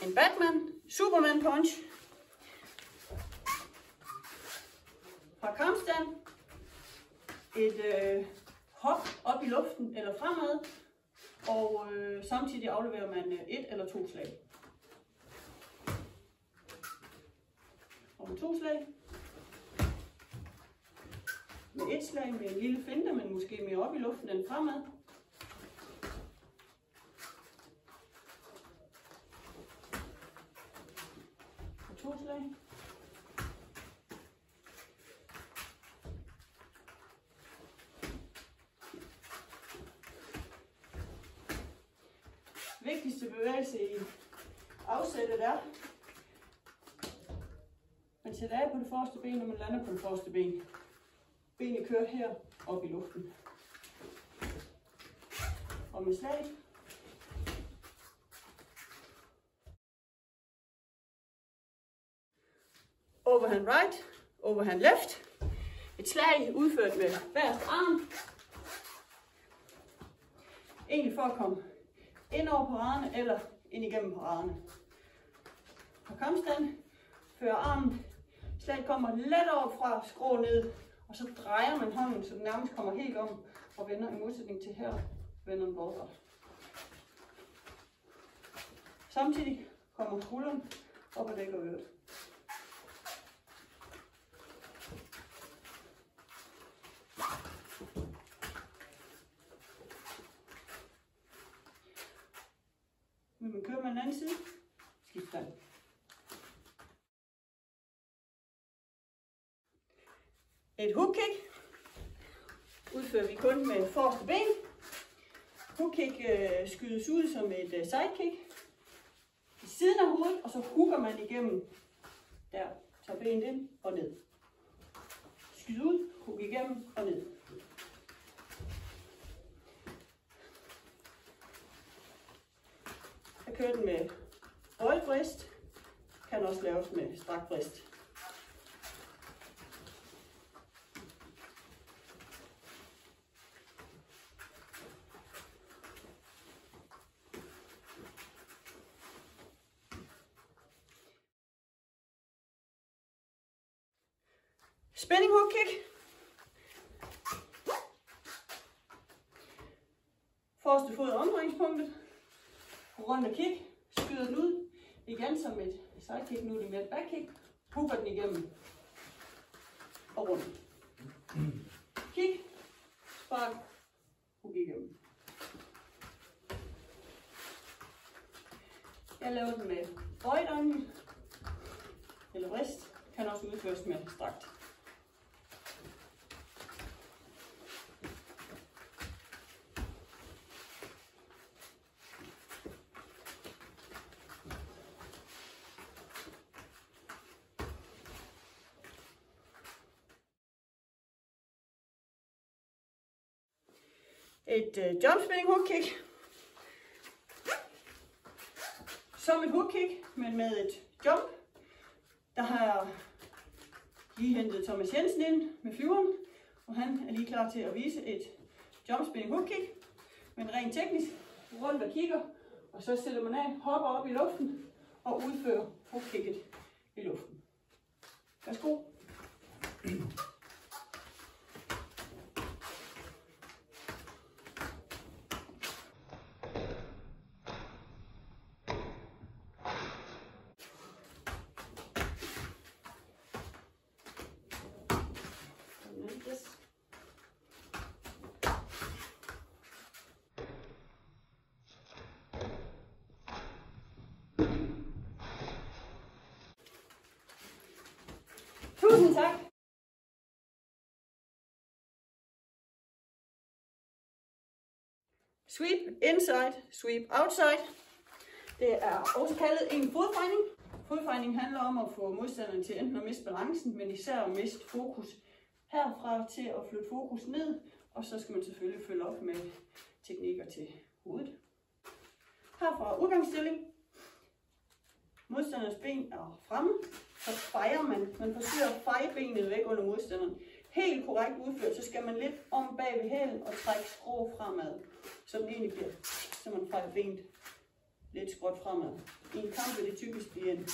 en Batman, Superman punch. Fra kampstand, et hop op i luften eller fremad, og samtidig afleverer man 1 eller 2 slag. Og med 2 slag, med 1 slag med en lille finte, men måske mere op i luften end fremad. Og 2 slag. Vigtigste bevægelse i afsættet er, man sætter af på det forreste ben, og man lander på det forreste ben. Benet kører her op i luften. Og med slag. Overhand right, overhand left. Et slag udført med bagerste arm. Egentlig for at komme ind over paraderne eller ind igennem paraderne. På kampstand fører armen, slaget kommer let over fra skrå ned, og så drejer man hånden, så den nærmest kommer helt om og vender i modsætning til her, vender den bordet. Samtidig kommer skulderen op og dækker øret. Vil man køre med den anden side, skift den. Et hook kick udfører vi kun med forreste ben. Hook kick skydes ud som et sidekick i siden af hovedet, og så hooker man igennem der, tager benet ind og ned. Skyd ud, hook igennem og ned. Jeg kører den med bøjet brist, kan også laves med strakt brist. Spinning hook kick. Forreste fod omdrejningspunktet. Rundt og kick. Skyder den ud. Igen som et sidekick. Nu er det med et backkick. Hooker den igennem. Og rundt. Kick. Spark. Hook igennem. Jeg laver den med bøjet ankel. Eller vrist. Kan også udføres med strakt. Et jump spinning hook kick. Som et hook kick, men med et jump. Der har jeg lige hentet Thomas Jensen ind med flyveren, og han er lige klar til at vise et jump spinning hook kick. Men rent teknisk, rundt og kigger, og så sætter man af, hopper op i luften og udfører hook kicket i luften. Værsgo. Tusind tak. Sweep inside, sweep outside. Det er også kaldet en fodfejning. Fodfejning handler om at få modstanderen til enten at miste balancen, men især at miste fokus herfra til at flytte fokus ned. Og så skal man selvfølgelig følge op med teknikker til hovedet. Herfra udgangsstilling. Modstanderens ben er fremme, så fejer man forsøger at feje benet væk under modstanderen. Helt korrekt udført, så skal man lidt om bag ved hælen og trække skrå fremad, så den egentlig bliver, så man fejer benet lidt skråt fremad. I en kamp vil det typisk blive en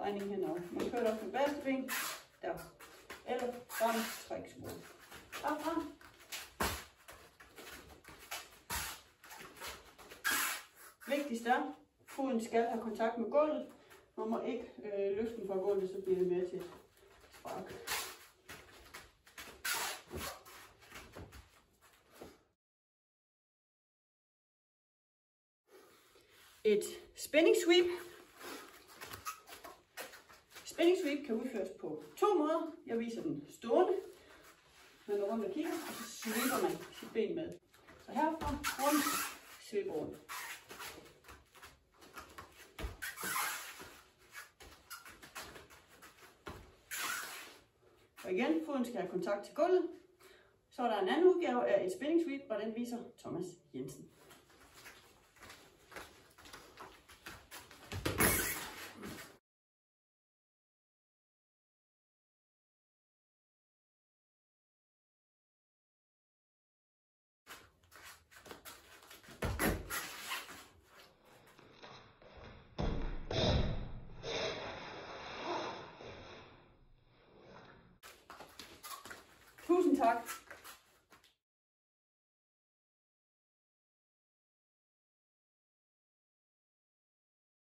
regning henover. Man kører op med bagerste ben, der, eller frem, træk skruet. Op frem. Vigtigst er, foden skal have kontakt med gulvet. Man må ikke løfte den fra gulvet, så bliver det mere til et spark. Et spinning sweep. Spinning sweep kan udføres på 2 måder. Jeg viser den stående. Man går rundt og kigger, og så sweeper man sit ben med. Så herfra, rundt, sweep rundt. Og igen, foden skal have kontakt til gulvet. Så er der en anden udgave af et spinning sweep, og den viser Thomas Jensen. Tusind tak.